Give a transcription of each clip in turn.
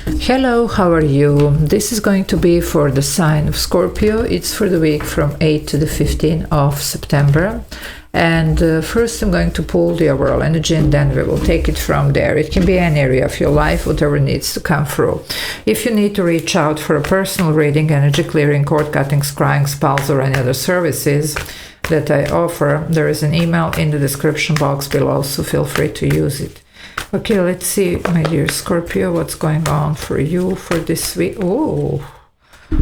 Hello, how are you? This is going to be for the sign of Scorpio. It's for the week from 8 to the 15th of September. And first I'm going to pull the overall energy and then we will take it from there. It can be any area of your life, whatever needs to come through. If you need to reach out for a personal reading, energy clearing, cord cutting, scrying, spells, or any other services that I offer, there is an email in the description box below, so feel free to use it. Okay, let's see, my dear Scorpio, what's going on for you for this week. Oh,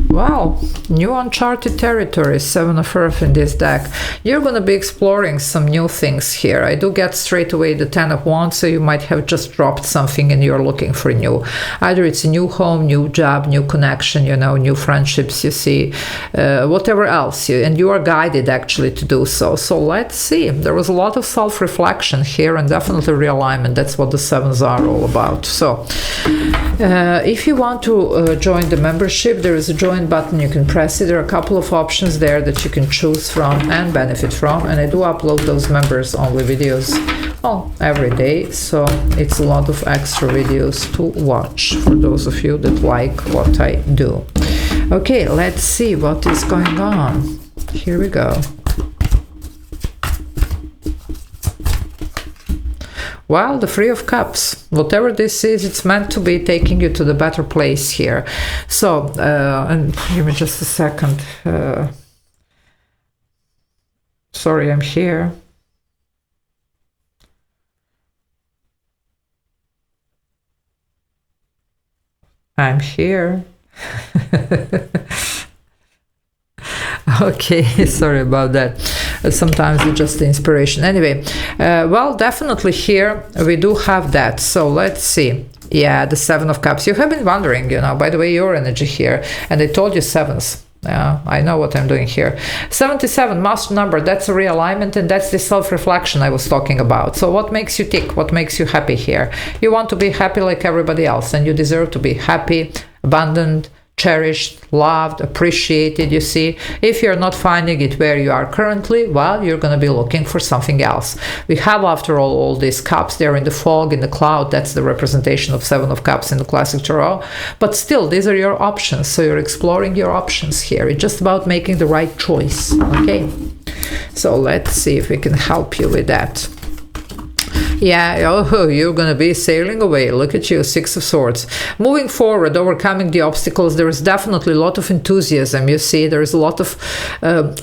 wow, new uncharted territory, 7 of Earth in this deck. You're going to be exploring some new things here. I do get straight away the 10 of Wands, so you might have just dropped something and you're looking for new. Either it's a new home, new job, new connection, you know, new friendships, you see, whatever else. And you are guided actually to do so. So let's see. There was a lot of self-reflection here and definitely realignment. That's what the sevens are all about. So if you want to join the membership, there is a join button. You can press it. There are a couple of options there that you can choose from and benefit from, and I do upload those members only videos every day, so it's a lot of extra videos to watch for those of you that like what I do. Okay, let's see what is going on. Here we go. Well, the Three of Cups, whatever this is, it's meant to be taking you to the better place here. So, and give me just a second. Sorry, I'm here. I'm here. Okay, sorry about that. Sometimes it's just the inspiration. Anyway, well, definitely here we do have that. So let's see. Yeah, the 7 of Cups. You have been wondering, you know, by the way, your energy here. And I told you sevens. I know what I'm doing here. 77, master number, that's a realignment, and that's the self-reflection I was talking about. So what makes you tick? What makes you happy here? You want to be happy like everybody else, and you deserve to be happy, abundant, cherished, loved, appreciated, you see. If you're not finding it where you are currently, well, you're going to be looking for something else. We have, after all these cups. They're in the fog, in the cloud. That's the representation of 7 of Cups in the classic tarot. But still, these are your options. So you're exploring your options here. It's just about making the right choice. Okay. So let's see if we can help you with that. Yeah, oh, you're going to be sailing away. Look at you, 6 of Swords. Moving forward, overcoming the obstacles, there is definitely a lot of enthusiasm, you see. There is a lot of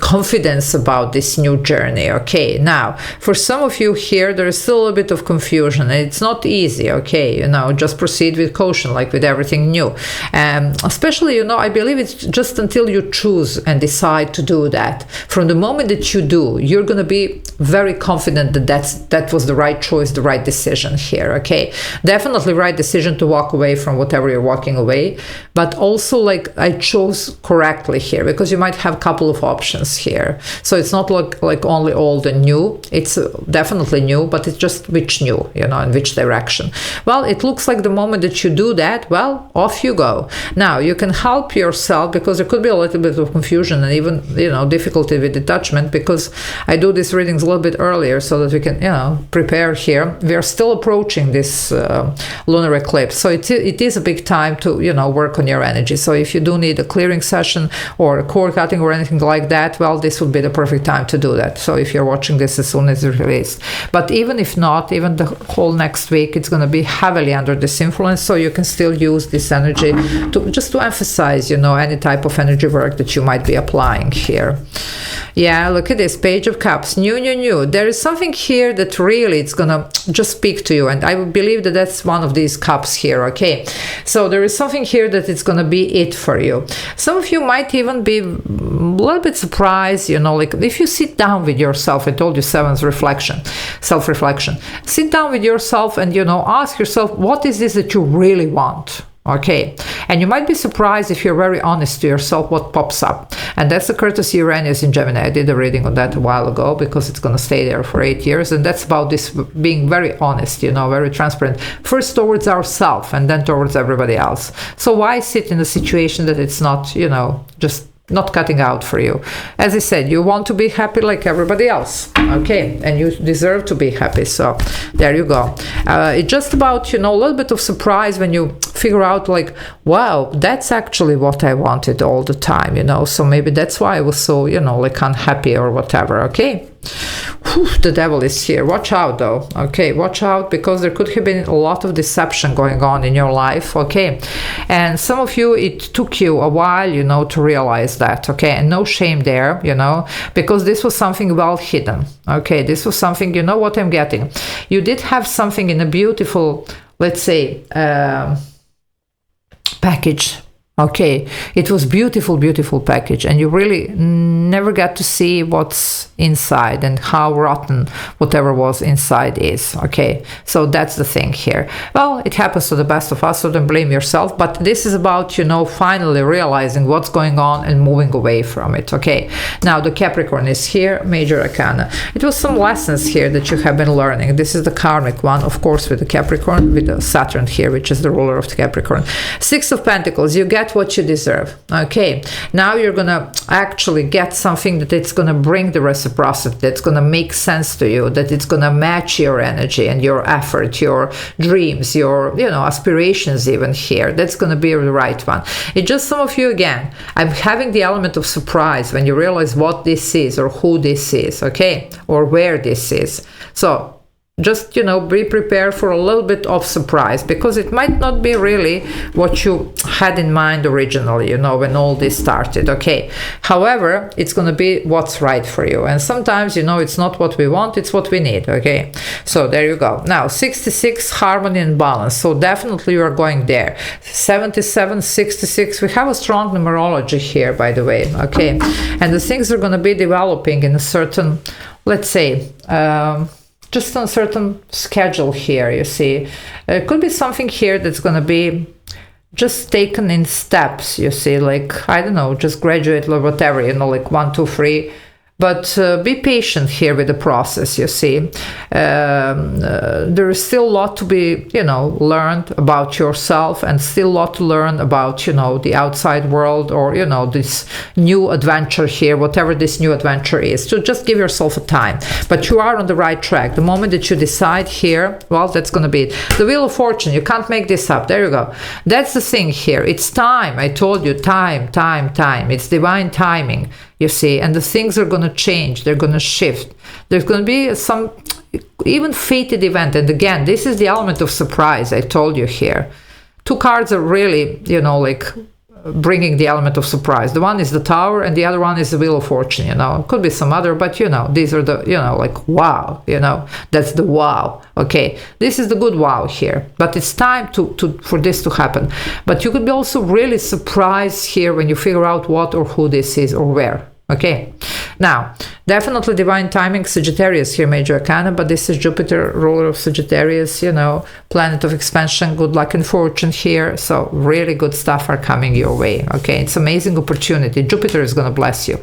confidence about this new journey, okay? Now, for some of you here, there is still a bit of confusion. It's not easy, okay? You know, just proceed with caution, like with everything new. Especially, you know, I believe it's just until you choose and decide to do that. From the moment that you do, you're going to be very confident that that was the right choice, the right decision here, okay? Definitely right decision to walk away from whatever you're walking away, but also like I chose correctly here, because you might have a couple of options here. So it's not like only old and new. It's definitely new, but it's just which new, you know, in which direction. Well, it looks like the moment that you do that, well, off you go. Now, you can help yourself, because there could be a little bit of confusion and even, you know, difficulty with detachment, because I do these readings a little bit earlier so that we can, you know, prepare here. We are still approaching this lunar eclipse, so it is a big time to, you know, work on your energy. So if you do need a clearing session or a cord cutting or anything like that, well, this would be the perfect time to do that. So if you're watching this as soon as it's released. But even if not, even the whole next week, it's going to be heavily under this influence, so you can still use this energy to emphasize, you know, any type of energy work that you might be applying here. Yeah, look at this, Page of Cups, new. There is something here that really it's gonna just speak to you, and I would believe that that's one of these cups here, okay? So there is something here that it's gonna be it for you. Some of you might even be a little bit surprised, you know, like if you sit down with yourself. I told you sevens reflection, self-reflection. Sit down with yourself and, you know, ask yourself, what is this that you really want? Okay, and you might be surprised if you're very honest to yourself what pops up. And that's the courtesy Uranus in Gemini. I did a reading on that a while ago, because it's going to stay there for 8 years. And that's about this being very honest, you know, very transparent. First towards ourselves and then towards everybody else. So why sit in a situation that it's not, you know, just not cutting out for you? As I said, you want to be happy like everybody else. okay, and you deserve to be happy. So there you go. It's just about, you know, a little bit of surprise when you figure out like, wow, that's actually what I wanted all the time, you know. So maybe that's why I was so, you know, like unhappy or whatever. Okay. Whew, the devil is here. Watch out though. Okay, watch out, because there could have been a lot of deception going on in your life. Okay, and some of you, it took you a while, you know, to realize that. Okay, and no shame there, you know, because this was something well hidden. Okay, this was something, you know what I'm getting. You did have something in a beautiful, let's say, package. Okay, it was beautiful package, and you really never got to see what's inside and how rotten whatever was inside is. Okay, so that's the thing here. Well, it happens to the best of us, so don't blame yourself, but this is about, you know, finally realizing what's going on and moving away from it. Okay, now the Capricorn is here, major arcana. It was some lessons here that you have been learning. This is the karmic one, of course, with the Capricorn, with the Saturn here, which is the ruler of the Capricorn. Six of Pentacles, you get what you deserve. Okay, now you're gonna actually get something that it's gonna bring the reciprocity, that's gonna make sense to you, that it's gonna match your energy and your effort, your dreams, your, you know, aspirations even here. That's gonna be the right one. It's just some of you, again, I'm having the element of surprise when you realize what this is or who this is, okay, or where this is. So just, you know, be prepared for a little bit of surprise, because it might not be really what you had in mind originally, you know, when all this started. Okay, however, it's going to be what's right for you, and sometimes, you know, it's not what we want, it's what we need. Okay, so there you go. Now 66, harmony and balance, so definitely you are going there. 77, 66, we have a strong numerology here, by the way. Okay, and the things are going to be developing in a certain, let's say, just on a certain schedule here, you see. It could be something here that's going to be just taken in steps, you see, like, I don't know, just graduate or whatever, you know, like 1, 2, 3. But be patient here with the process, you see. There is still a lot to be, you know, learned about yourself, and still a lot to learn about, you know, the outside world, or, you know, this new adventure here, whatever this new adventure is. So just give yourself a time. But you are on the right track. The moment that you decide here, well, that's going to be it. The Wheel of Fortune, you can't make this up. There you go. That's the thing here. It's time. I told you, time. It's divine timing. You see, and the things are going to change, they're going to shift. There's going to be some even fated event. And again, this is the element of surprise, I told you here. Two cards are really, you know, like bringing the element of surprise. The one is the Tower, and the other one is the Wheel of Fortune, you know. It could be some other, but, you know, these are the, you know, like, wow, you know, that's the wow. Okay, this is the good wow here, but it's time for this to happen. But you could be also really surprised here when you figure out what or who this is or where. Okay, now definitely divine timing, Sagittarius here, major arcana, but this is Jupiter, ruler of Sagittarius, you know, planet of expansion, good luck and fortune here. So really good stuff are coming your way. Okay, it's amazing opportunity. Jupiter is going to bless you.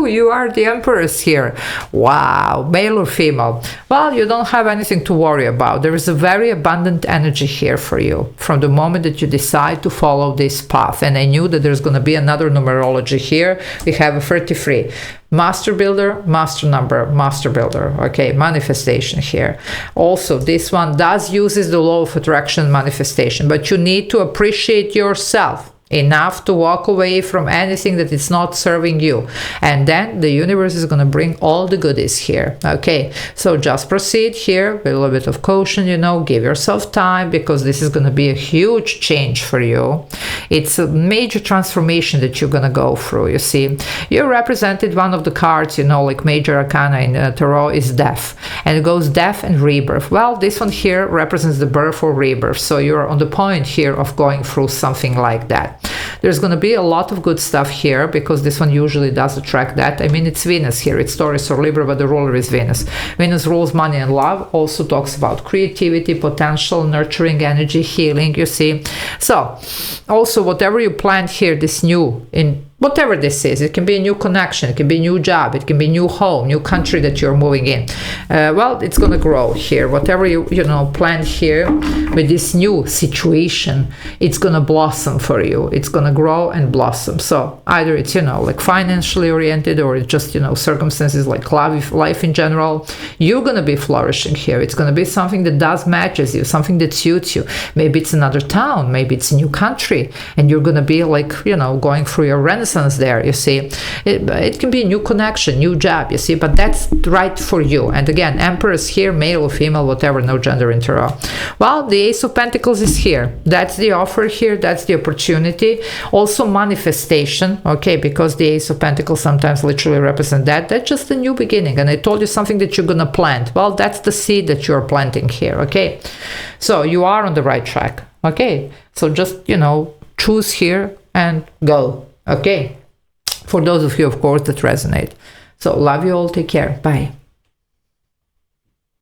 You are the Empress here. Wow, male or female? Well, you don't have anything to worry about. There is a very abundant energy here for you from the moment that you decide to follow this path. And I knew that there's going to be another numerology here. We have a 33. Master Builder, Master Number, Master Builder. Okay, manifestation here. Also, this one uses the law of attraction manifestation, but you need to appreciate yourself enough to walk away from anything that is not serving you, and then the universe is going to bring all the goodies here. Okay, so just proceed here with a little bit of caution, you know, give yourself time, because this is going to be a huge change for you. It's a major transformation that you're going to go through. You see, you represented one of the cards, you know, like major arcana in tarot is death, and it goes death and rebirth. Well, this one here represents the birth or rebirth, so you're on the point here of going through something like that. There's going to be a lot of good stuff here, because this one usually does attract that. I mean, it's Venus here, it's Taurus or Libra, but the ruler is Venus. Venus rules money and love, also talks about creativity, potential, nurturing energy, healing, you see. So also whatever you planned here, this new in whatever this is. It can be a new connection, it can be a new job, it can be a new home, new country that you're moving in. Well, it's gonna grow here. Whatever you know planned here with this new situation, it's gonna blossom for you. It's gonna grow and blossom. So either it's, you know, like financially oriented, or it's just, you know, circumstances like life in general. You're gonna be flourishing here. It's gonna be something that does matches you, something that suits you. Maybe it's another town, maybe it's a new country, and you're gonna be like, you know, going through your renaissance there, you see. It can be a new connection, new job, you see, but that's right for you. And again, Empress here, male or female, whatever, no gender in tarot. Well, the Ace of Pentacles is here. That's the offer here, that's the opportunity. Also manifestation, okay, because the Ace of Pentacles sometimes literally represent that. That's just a new beginning. And I told you something that you're gonna plant. Well, that's the seed that you're planting here, okay? So you are on the right track, okay? So just, you know, choose here and go. Okay, for those of you, of course, that resonate. So love you all. Take care. Bye.